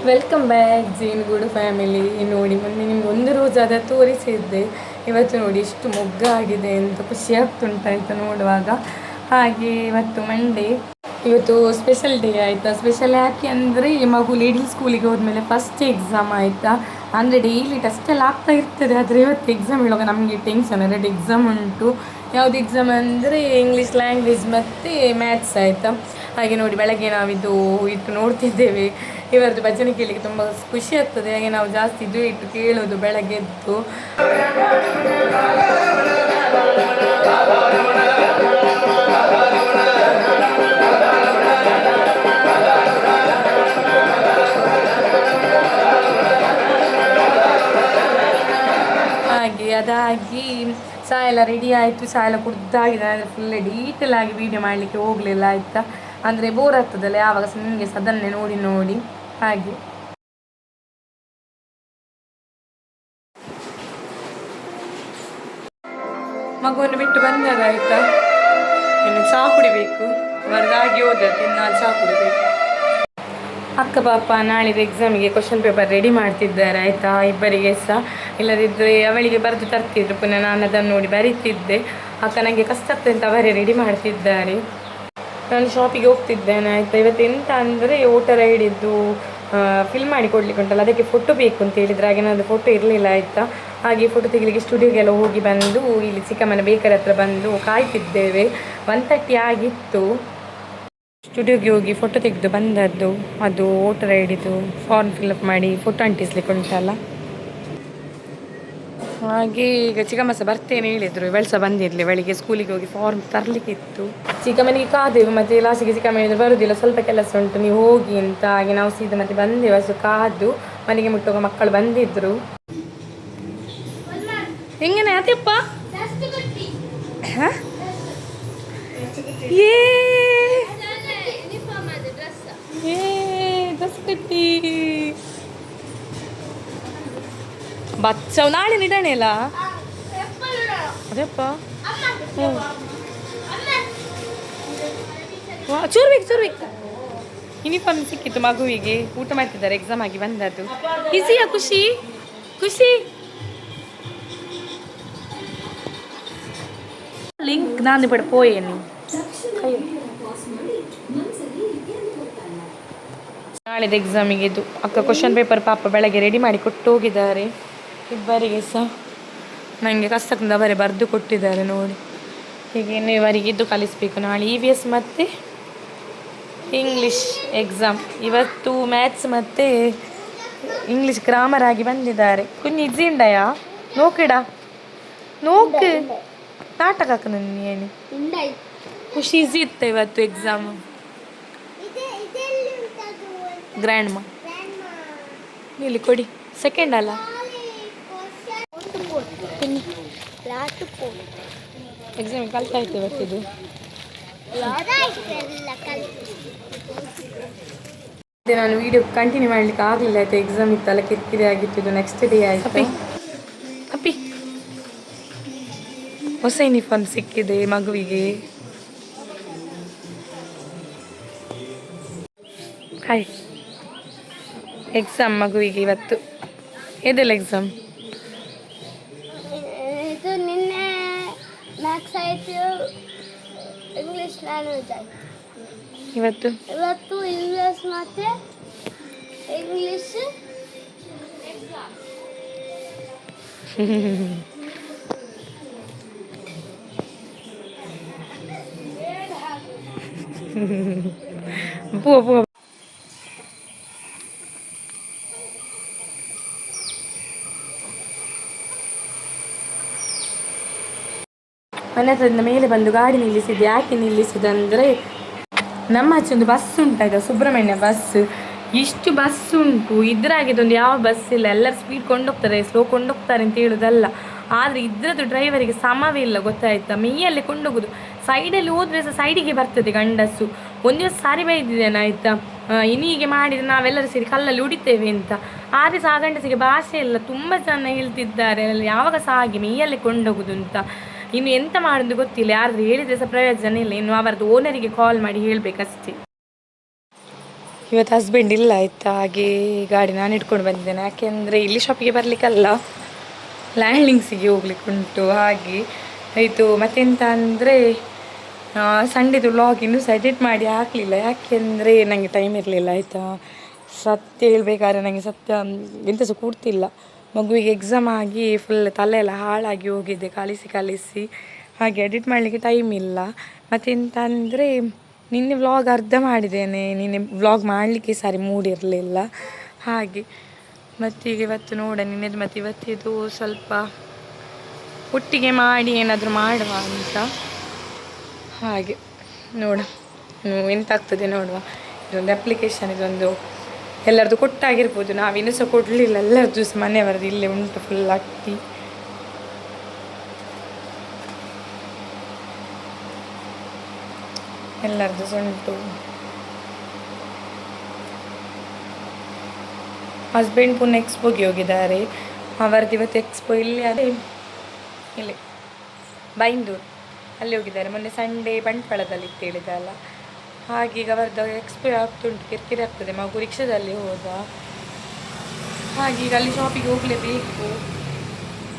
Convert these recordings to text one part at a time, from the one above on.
Welcome back ಜೀನ್ಗೂಡು family. ನೋಡಿ ಮೊನ್ನೆ ನಿಮ್ಗೆ ಒಂದು ರೋಜ್ ಅದ ತೋರಿಸಿದ್ದೆ. ಇವತ್ತು ನೋಡಿ ಎಷ್ಟು ಮೊಗ್ಗಾಗಿದೆ ಅಂತ ಖುಷಿ ಆಗ್ತುಂಟಾಯ್ತು ನೋಡುವಾಗ. ಹಾಗೆ ಇವತ್ತು ಮಂಡೇ, ಇವತ್ತು ಸ್ಪೆಷಲ್ ಡೇ ಆಯಿತಾ. ಸ್ಪೆಷಲ್ ಯಾಕೆ ಅಂದರೆ ಮಗು ಲಿಡಲ್ ಸ್ಕೂಲಿಗೆ ಹೋದ್ಮೇಲೆ ಫಸ್ಟ್ ಎಕ್ಸಾಮ್ ಆಯಿತಾ. ಅಂದರೆ ಡೈಲಿ ಟೆಸ್ಟ್ ಎಲ್ಲ ಆಗ್ತಾ ಇರ್ತದೆ, ಆದರೆ ಇವತ್ತು ಎಕ್ಸಾಮ್ ಹೇಳುವಾಗ ನಮಗೆ ಟೆನ್ಷನ್. 2 ಎಕ್ಸಾಮ್ ಉಂಟು. ಯಾವುದು ಎಕ್ಸಾಮ್ ಅಂದರೆ ಇಂಗ್ಲೀಷ್ ಲ್ಯಾಂಗ್ವೇಜ್ ಮತ್ತು ಮ್ಯಾಥ್ಸ್ ಆಯಿತಾ. ಹಾಗೆ ನೋಡಿ ಬೆಳಗ್ಗೆ ನಾವಿದು ಇಟ್ಟು ನೋಡ್ತಿದ್ದೇವೆ. ಇವರದ್ದು ಭಜನೆ ಕೇಳಲಿಕ್ಕೆ ತುಂಬ ಖುಷಿ ಆಗ್ತದೆ. ಹಾಗೆ ನಾವು ಜಾಸ್ತಿ ಇದು ಇಟ್ಟು ಕೇಳೋದು ಬೆಳಗ್ಗೆ ಎದ್ದು. ಹಾಗೆ ಅದಾಗಿ ಚಹಾ ಎಲ್ಲ ರೆಡಿ ಆಯಿತು. ಚಹಾ ಎಲ್ಲ ಕುಡ್ದಾಗಿದೆ. ಅಂದರೆ ಫುಲ್ ಡೀಟೇಲ್ ಆಗಿ ವೀಡಿಯೋ ಮಾಡಲಿಕ್ಕೆ ಹೋಗಲಿಲ್ಲ ಆಯಿತಾ. ಅಂದರೆ ಬೋರ್ ಆಗ್ತದಲ್ಲ ಯಾವಾಗ ಸಹ ನಿಮಗೆ ಅದನ್ನೇ ನೋಡಿ ನೋಡಿ. ಹಾಗೆ ಮಗುವನ್ನು ಬಿಟ್ಟು ಬಂದಾಗಾಯ್ತಾ. ಇನ್ನು ಚಹಾ ಕುಡಿಬೇಕು. ಹೊರದಾಗಿ ಹೋದದ್ದು ಇನ್ನು ಚಹಾ ಕುಡಿಬೇಕು. ಅಕ್ಕ ಪಾಪ ನಾಳಿದ್ದು ಎಕ್ಸಾಮಿಗೆ ಕ್ವಶನ್ ಪೇಪರ್ ರೆಡಿ ಮಾಡ್ತಿದ್ದಾರೆ ಆಯಿತಾ. ಇಬ್ಬರಿಗೆ ಸಹ, ಇಲ್ಲದಿದ್ದರೆ ಅವಳಿಗೆ ಬರೆದು ತರ್ತಿದ್ರು, ಪುನಃ ನಾನು ಅದನ್ನು ನೋಡಿ ಬರೀತಿದ್ದೆ. ಅಕ್ಕ ನನಗೆ ಕಷ್ಟ ಆಗ್ತದೆ ಅಂತ ಅವರೇ ರೆಡಿ ಮಾಡ್ತಿದ್ದಾರೆ. ನಾನು ಶಾಪಿಗೆ ಹೋಗ್ತಿದ್ದೇನೆ ಆಯಿತಾ. ಇವತ್ತು ಎಂತ ಅಂದರೆ ವೋಟರ್ ಐಡಿದ್ದು ಫಿಲ್ ಮಾಡಿ ಕೊಡ್ಲಿಕ್ಕೆ ಉಂಟಲ್ಲ, ಅದಕ್ಕೆ ಫೋಟೋ ಬೇಕು ಅಂತ ಹೇಳಿದರೆ. ಹಾಗೆ ನನ್ನದು ಫೋಟೋ ಇರಲಿಲ್ಲ ಆಯಿತಾ. ಹಾಗೆ ಫೋಟೋ ತೆಗಿಲಿಕ್ಕೆ ಸ್ಟುಡಿಯೋಗೆಲ್ಲ ಹೋಗಿ ಬಂದು ಇಲ್ಲಿ ಚಿಕ್ಕಮ್ಮನ ಬೇಕರಿ ಹತ್ರ ಬಂದು ಕಾಯ್ತಿದ್ದೇವೆ. 1:30 ಆಗಿತ್ತು. ಸ್ಟುಡಿಯೋಗೆ ಹೋಗಿ ಫೋಟೋ ತೆಗೆದು ಬಂದದ್ದು. ಅದು ವೋಟರ್ ಐಡಿದು ಫಾರ್ಮ್ ಫಿಲ್ಅಪ್ ಮಾಡಿ ಫೋಟೋ ಅಂಟಿಸ್ಲಿಕ್ಕೆ ಉಂಟಲ್ಲ. ಹಾಗೆ ಈಗ ಚಿಕ್ಕಮ್ಮ ಸಹ ಬರ್ತೇನೆ ಹೇಳಿದರು. ಇವಳು ಸಹ ಬಂದಿರಲಿ, ಅವಳಿಗೆ ಸ್ಕೂಲಿಗೆ ಹೋಗಿ ಫಾರ್ಮ್ ತರಲಿಕ್ಕಿತ್ತು. ಚಿಕ್ಕಮ್ಮನಿಗೆ ಕಾದೆವು, ಮತ್ತು ಲಾಸ್ಟಿಗೆ ಚಿಕ್ಕಮ್ಮ ಹೇಳಿದ್ರು ಬರೋದಿಲ್ಲ, ಸ್ವಲ್ಪ ಕೆಲಸ ಉಂಟು ನೀವು ಹೋಗಿ ಅಂತ. ಹಾಗೆ ನಾವು ಸೀದಾ ಮತ್ತೆ ಬಂದೆವು. ಅಷ್ಟು ಕಾದು ಮನೆಗೆ ಮುಟ್ಟುವಾಗ ಮಕ್ಕಳು ಬಂದಿದ್ದರು. ಹೆಂಗನೆ ಅತ್ಯಪ್ಪ ಬಚ್ಚವು ನಾಳೆ ನಿಡಣೆ ಅಲ್ಲ ಅದಪ್ಪ. ಚೂರ್ಬೇಕು ಯೂನಿಫಾರ್ಮ್ ಸಿಕ್ಕಿತ್ತು ಮಗುವಿಗೆ. ಊಟ ಮಾಡ್ತಿದ್ದಾರೆ ಎಕ್ಸಾಮ್ ಆಗಿ ಬಂದದ್ದು. ಈಸಿಯಾ ಖುಷಿ ಖುಷಿ ಲಿಂಕ್ ನಾನು ಪಡ ಪೋಯೇನು. ನಾಳೆದು ಎಕ್ಸಾಮಿಗೆ ಇದು ಅಕ್ಕ ಕ್ವಶನ್ ಪೇಪರ್ ಪಾಪ ಬೆಳಗ್ಗೆ ರೆಡಿ ಮಾಡಿ ಕೊಟ್ಟು ಹೋಗಿದ್ದಾರೆ. ಇಬ್ಬರಿಗೆ ಸಹ ನನಗೆ ಕಷ್ಟದಿಂದ ಅವರೇ ಬರೆದು ಕೊಟ್ಟಿದ್ದಾರೆ ನೋಡಿ. ಹೀಗೆ ಇನ್ನು ಇವರಿಗೆ ಇದು ಕಲಿಸಬೇಕು. ನಾಳೆ EVS ಮತ್ತು ಇಂಗ್ಲೀಷ್ ಎಕ್ಸಾಮ್. ಇವತ್ತು ಮ್ಯಾಥ್ಸ್ ಮತ್ತು ಇಂಗ್ಲೀಷ್ ಗ್ರಾಮರ್ ಆಗಿ ಬಂದಿದ್ದಾರೆ. ಕುഞ്ഞ് ಇಜ್ಜಿಂಡಯಾ ನೋಕಿಡ ನೋಕು ನಾಟಕ ಹಾಕ ಏನು ಖುಷಿ ಈಸಿ ಇತ್ತು ಇವತ್ತು ಎಕ್ಸಾಮು. ಗ್ರ್ಯಾಂಡ್ ಮಾ ಇಲ್ಲಿ ಕೊಡಿ, ಸೆಕೆಂಡ್ ಅಲ್ಲ. ಎಕ್ಸಾಮ್ ಕಲ್ತಾಯ್ತು ಇವತ್ತಿದು. ನಾನು ವಿಡಿಯೋ ಕಂಟಿನ್ಯೂ ಮಾಡಲಿಕ್ಕೆ ಆಗಲಿಲ್ಲ ಆಯಿತಾ. ಎಕ್ಸಾಮ್ ಇತ್ತಲ್ಲ, ಕಿರಿಕಿರಿ ಆಗಿತ್ತು. ಇದು ನೆಕ್ಸ್ಟ್ ಡೇ ಆಯಿತು. ಅಪ್ಪಿ ಹೊಸ ಯೂನಿಫಾರ್ಮ್ ಸಿಕ್ಕಿದೆ ಮಗುವಿಗೆ. ಹಾಯ್ ಎಕ್ಸಾಮ್ ಮಗುವಿಗೆ ಇವತ್ತು. ಇದೆಲ್ಲ ಎಕ್ಸಾಮ್ ಇದು ನಿನ್ನೆ ಮ್ಯಾಥ್ಸ್ ಆಯಿತು, ಇಂಗ್ಲೀಷ್ ಲ್ಯಾಂಗ್ವೇಜ್ ಆಯಿತು. ಇವತ್ತು EVS ಮತ್ತು ಇಂಗ್ಲೀಷ್ ಪೋ ಮನೆ ಹತ್ರದಿಂದ ಮೇಲೆ ಬಂದು ಗಾಡಿ ನಿಲ್ಲಿಸಿದೆ. ಯಾಕೆ ನಿಲ್ಲಿಸಿದಂದರೆ ನಮ್ಮ ಆಚೆ ಒಂದು ಬಸ್ ಉಂಟಾಯ್ತು, ಸುಬ್ರಹ್ಮಣ್ಯ ಬಸ್. ಇಷ್ಟು ಬಸ್ ಉಂಟು, ಇದ್ರಾಗಿದ್ದೊಂದು ಯಾವ ಬಸ್ ಇಲ್ಲ. ಎಲ್ಲರೂ ಸ್ಪೀಡ್ ಕೊಂಡೋಗ್ತಾರೆ, ಸ್ಲೋ ಕೊಂಡೋಗ್ತಾರೆ ಅಂತ ಹೇಳೋದಲ್ಲ. ಆದರೆ ಇದ್ರದ್ದು ಡ್ರೈವರಿಗೆ ಸಮವೇ ಇಲ್ಲ ಗೊತ್ತಾಯ್ತಾ. ಮೇಯಲ್ಲೇ ಕೊಂಡೋಗೋದು. ಸೈಡಲ್ಲಿ ಹೋದರೆ ಸಹ ಸೈಡಿಗೆ ಬರ್ತದೆ ಗಂಡಸು. ಒಂದು ದಿವಸ ಸಾರಿ ಬೈದಿದ್ದೇನೆ ಆಯಿತಾ. ಇನ್ನೀಗೆ ಮಾಡಿದರೆ ನಾವೆಲ್ಲರೂ ಸೇರಿ ಕಲ್ಲಲ್ಲಿ ಉಡಿತೇವೆ ಅಂತ. ಆದರೆ ಸಹ ಆ ಗಂಡಸಿಗೆ ಭಾಷೆ ಇಲ್ಲ. ತುಂಬ ಜನ ಹೇಳ್ತಿದ್ದಾರೆ ಯಾವಾಗ ಸಹ ಹಾಗೆ ಮೇಯಲ್ಲೇ ಕೊಂಡೋಗೋದು ಅಂತ. ಇನ್ನು ಎಂತ ಮಾಡೋದು ಗೊತ್ತಿಲ್ಲ. ಯಾರಾದರೂ ಹೇಳಿದರೆ ಸಹ ಪ್ರಯೋಜನ ಇಲ್ಲ. ಇನ್ನು ಅವರದ್ದು ಓನರಿಗೆ ಕಾಲ್ ಮಾಡಿ ಹೇಳಬೇಕಷ್ಟೇ. ಇವತ್ತು ಹಸ್ಬೆಂಡ್ ಇಲ್ಲ ಆಯಿತಾ, ಹಾಗೆ ಗಾಡಿ ನಾನು ಇಟ್ಕೊಂಡು ಬಂದಿದ್ದೇನೆ. ಯಾಕೆಂದರೆ ಇಲ್ಲಿ ಶಾಪಿಗೆ ಬರಲಿಕ್ಕಲ್ಲ, ಲ್ಯಾಂಡ್ಲಿಂಗ್ಸಿಗೆ ಹೋಗ್ಲಿಕ್ಕೆ ಉಂಟು. ಹಾಗೆ ಆಯಿತು. ಮತ್ತೆಂತ ಅಂದರೆ ಸಂಡೇದು ವ್ಲಾಗ್ ಇನ್ನೂ ಸಹ ಎಡಿಟ್ ಮಾಡಿ ಹಾಕಲಿಲ್ಲ, ಯಾಕೆಂದರೆ ನನಗೆ ಟೈಮ್ ಇರಲಿಲ್ಲ ಆಯಿತಾ. ಸತ್ಯ ಹೇಳಬೇಕಾದ್ರೆ ನನಗೆ ಸತ್ಯ ಎಂತ ಸಹ ಕೂಡ್ತಿಲ್ಲ. ಮಗುವಿಗೆ ಎಕ್ಸಾಮ್ ಆಗಿ ಫುಲ್ ತಲೆ ಎಲ್ಲ ಹಾಳಾಗಿ ಹೋಗಿದೆ ಕಲಿಸಿ. ಹಾಗೆ ಎಡಿಟ್ ಮಾಡಲಿಕ್ಕೆ ಟೈಮ್ ಇಲ್ಲ. ಮತ್ತೆಂತ ಅಂದರೆ ನಿನ್ನೆ ವ್ಲಾಗ್ ಅರ್ಧ ಮಾಡಿದ್ದೇನೆ, ನಿನ್ನೆ ವ್ಲಾಗ್ ಮಾಡಲಿಕ್ಕೆ ಸಾರಿ ಮೂಡಿರಲಿಲ್ಲ ಹಾಗೆ. ಮತ್ತೀಗ ಇವತ್ತು ನೋಡ ನಿನ್ನೆದು ಮತ್ತು ಇವತ್ತಿದು ಸ್ವಲ್ಪ ಒಟ್ಟಿಗೆ ಮಾಡಿ ಏನಾದರೂ ಮಾಡುವ ಅಂತ ಹಾಗೆ. ನೋಡ ಎಂತ ಆಗ್ತದೆ ನೋಡುವ. ಇದೊಂದು ಅಪ್ಲಿಕೇಶನ್, ಇದೊಂದು ಎಲ್ಲರದ್ದು ಕೊಟ್ಟಾಗಿರ್ಬೋದು, ನಾವಿನ್ನೂ ಸಹ ಕೊಡಲಿಲ್ಲ. ಎಲ್ಲರದ್ದು ಸಹ ಮನೆಯವರದ್ದು ಇಲ್ಲೇ ಉಂಟು ಫುಲ್ ಅಟ್ಟಿ. ಎಲ್ಲರದ್ದು ಸಹ ಉಂಟು. ಹಸ್ಬೆಂಡ್ ಪುನಃ ಎಕ್ಸ್ಪೋಗೆ ಹೋಗಿದ್ದಾರೆ. ಅವರದ್ದು ಇವತ್ತು ಎಕ್ಸ್ಪೋ ಇಲ್ಲಿ ಅದೇ ಇಲ್ಲಿ ಬೈಂದೂರು ಅಲ್ಲಿ ಹೋಗಿದ್ದಾರೆ. ಮೊನ್ನೆ ಸಂಡೇ ಬಂಟ್ವಾಳದಲ್ಲಿ ಇತ್ತು ಹೇಳಿದಲ್ಲ, ಹಾಗೆ ಈಗ ಅವರದ್ದು ಎಕ್ಸ್ಪೋ ಆಗ್ತುಂಟು. ಕಿರಿಕಿರಿ ಆಗ್ತದೆ, ಮಗು ರಿಕ್ಷಾದಲ್ಲಿ ಹೋದ. ಹಾಗೆ ಈಗ ಅಲ್ಲಿ ಶಾಪಿಗೆ ಹೋಗಲೇಬೇಕು.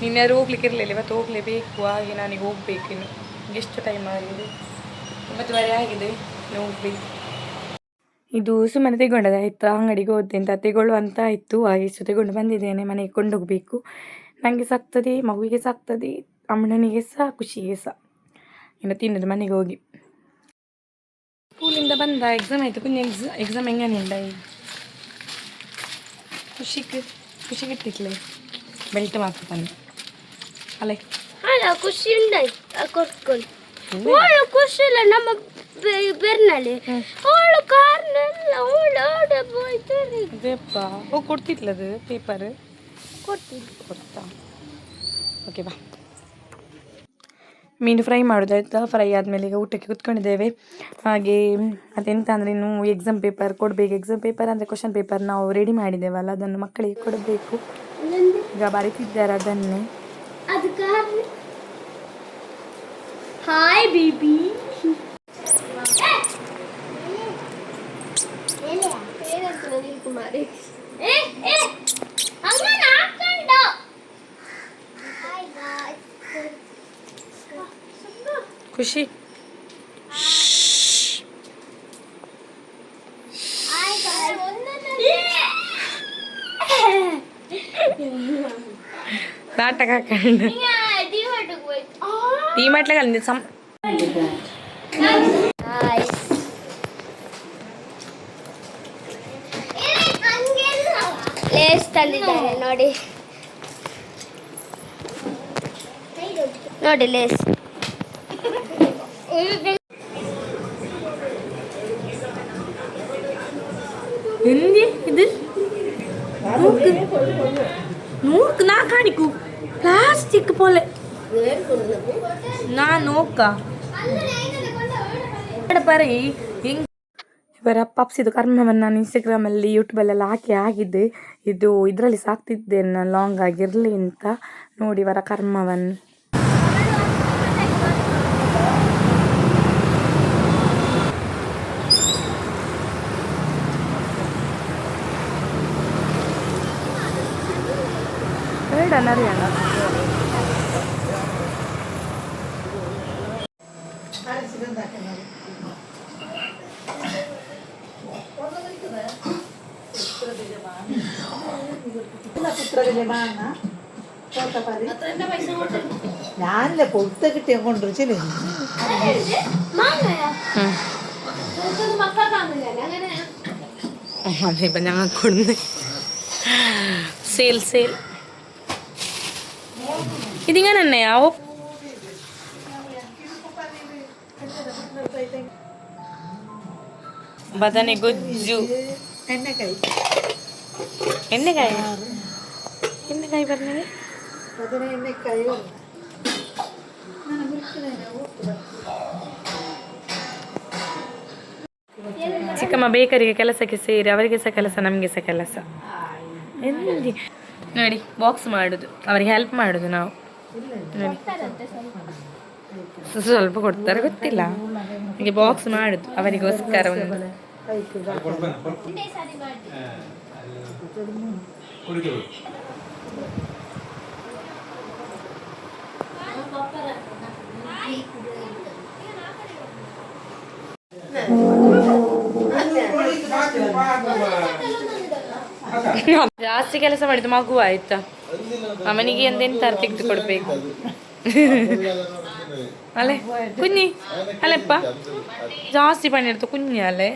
ನಿನ್ನೆ ಹೋಗ್ಲಿಕ್ಕೆ ಇರಲಿಲ್ಲ, ಇವತ್ತು ಹೋಗಲೇಬೇಕು. ಹಾಗೆ ನನಗೆ ಹೋಗ್ಬೇಕು. ಇನ್ನು ಎಷ್ಟು ಟೈಮ್ ಆಗಿದೆ, 9:30 ಆಗಿದೆ, ಹೋಗ್ಬೇಕು. ಇದು ಸುಮ್ಮನೆ ತೆಗೊಂಡದಾಯ್ತಾ, ಅಂಗಡಿಗೆ ಹೋದೆ ಅಂತ ತೆಗೊಳ್ಳುವಂತ ಆಯಿತು. ಹಾಗೆ ಇಷ್ಟು ತೆಗೊಂಡು ಬಂದಿದ್ದೇನೆ, ಮನೆಗೆ ಕೊಂಡೋಗಬೇಕು. ನನಗೆ ಸಾಕ್ತದೆ, ಮಗುವಿಗೆ ಸಾಕ್ತದೆ, ಅಮ್ಮನಿಗೆ ಸಹ ಖುಷಿಗೆ ಸಹ. ಇನ್ನು ತಿನ್ನೋದು ಮನೆಗೆ ಹೋಗಿ. ಸ್ಕೂಲಿಂದ ಬಂದ, ಎಕ್ಸಾಮ್ ಆಯಿತು. ಕುഞ്ഞ് എക്സാം എങ്ങനെയുണ്ടായി? ಖುಷಿ കിട്ടിയിട്ടില്ലേ? ಬೆಲ್ಟ್ ಮಾತ್ರ ತಂದು ಅಲ್ಲೇ ಅಲ್ಲ ಖುಷಿ ಉಂಟಾയി ಕೊಟ್ಕೊಳ್ಳಿ. ಅವಳು ಖುಷಿ ಇಲ್ಲ ನಮ್ಮ ಬೆರ್ನಲ್ಲಿ, ಅವಳು ಕಾರ್ನೆಲ್ಲ ಓಡಾಡಬೋಯ್ತು. ಅದೇಪ್ಪ ಹೋಗಿ ಕೊಡ್ತಿದ್ಲದು ಪೇಪರ್ ಕೊಡ್ತಾ. ಓಕೆ ಬಾ. ಮೀನು ಫ್ರೈ ಮಾಡೋದಾಯ್ತಾ. ಫ್ರೈ ಆದಮೇಲೆ ಈಗ ಊಟಕ್ಕೆ ಕೂತ್ಕೊಂಡಿದ್ದೇವೆ. ಹಾಗೆ ಅದೆಂತ ಅಂದರೆ ಇನ್ನು ಎಕ್ಸಾಮ್ ಪೇಪರ್ ಕೊಡಬೇಕು. ಎಕ್ಸಾಮ್ ಪೇಪರ್ ಅಂದರೆ ಕ್ವಶನ್ ಪೇಪರ್ ನಾವು ರೆಡಿ ಮಾಡಿದ್ದೇವಲ್ಲ, ಅದನ್ನು ಮಕ್ಕಳಿಗೆ ಕೊಡಬೇಕು. ಈಗ ಬರೀತಿದ್ದಾರೆ ಅದನ್ನೇ. Hi baby. ಖುಷಿ ನಾಟಕ ಹಾಕೊಂಡು ಡಿಮಾರ್ಟ್ಲಾಗ ಅಲ್ಲಿ ಲೇಸ್ ತಂದಿದ್ದಾರೆ ನೋಡಿ, ನೋಡಿ ಲೇಸ್. എന്ത് ഇത് നോക്ക് നാ കാണിക്കൂ പ്ലാസ്റ്റിക് പോലെ നാ നോക്കാം പറയ്. ಇವರ ಪಪ್ಸಿದು ಕರ್ಮವನ್ನು ನಾನು ಇನ್ಸ್ಟಾಗ್ರಾಮಲ್ಲಿ ಯೂಟ್ಯೂಬಲ್ಲೆಲ್ಲ ಹಾಕಿದ್ದೆ. ಇದು ಇದರಲ್ಲಿ ಸಾಕ್ತಿದ್ದೆ ನಾನು ಲಾಂಗ್ ಆಗಿರಲಿ ಅಂತ. ನೋಡಿ ಇವರ ಕರ್ಮವನ್ನು. അറിയണ്ട ഞാനില്ല കൊടുത്ത കിട്ടിയ കൊണ്ടുവച്ചില്ലേ അതിപ്പം ഞങ്ങൾ കൊടുന്ന് ಸೇಲ್ ഇതിങ്ങനെ തന്നെയാവോ? ಬದನೆ ಗೊಜ್ಜು, ಎಣ್ಣೆಕಾಯಿ ಬರ್ತೀನಿ. ಬದನೆ ಎಣ್ಣೆಕಾಯಿ ಚಿಕ್ಕಮ್ಮ ಬೇಕರಿಗೆ ಕೆಲಸಕ್ಕೆ ಸೇರಿ ಅವರಿಗೆ ಸಹ ಕೆಲಸ, ನಮಗೆ ಸಹ ಕೆಲಸ. ನೋಡಿ ಬಾಕ್ಸ್ ಮಾಡೋದು, ಅವರಿಗೆ ಹೆಲ್ಪ್ ಮಾಡೋದು ನಾವು. ನೋಡಿ ಸ್ವಲ್ಪ ಕೊಡ್ತಾರೆ ಗೊತ್ತಿಲ್ಲ, ಹೀಗೆ ಬಾಕ್ಸ್ ಮಾಡೋದು ಅವರಿಗೋಸ್ಕರ ಒಂದು ಆಯ್ತು ಜಾಸ್ತಿ ಕೆಲಸ ಮಾಡಿದ್ದು ಮಗು ಆಯ್ತಾ ಅವನಿಗೆ ಎಂತೆಂತ ತೆಗೆದು ಕೊಡ್ಬೇಕು ಅಲ್ಲೇ ಕುഞ്ഞി ಅಲ್ಲಪ್ಪ ಜಾಸ್ತಿ ಪಣಿ ಇಡ್ತು ಕುഞ്ഞി ಅಲ್ಲೇ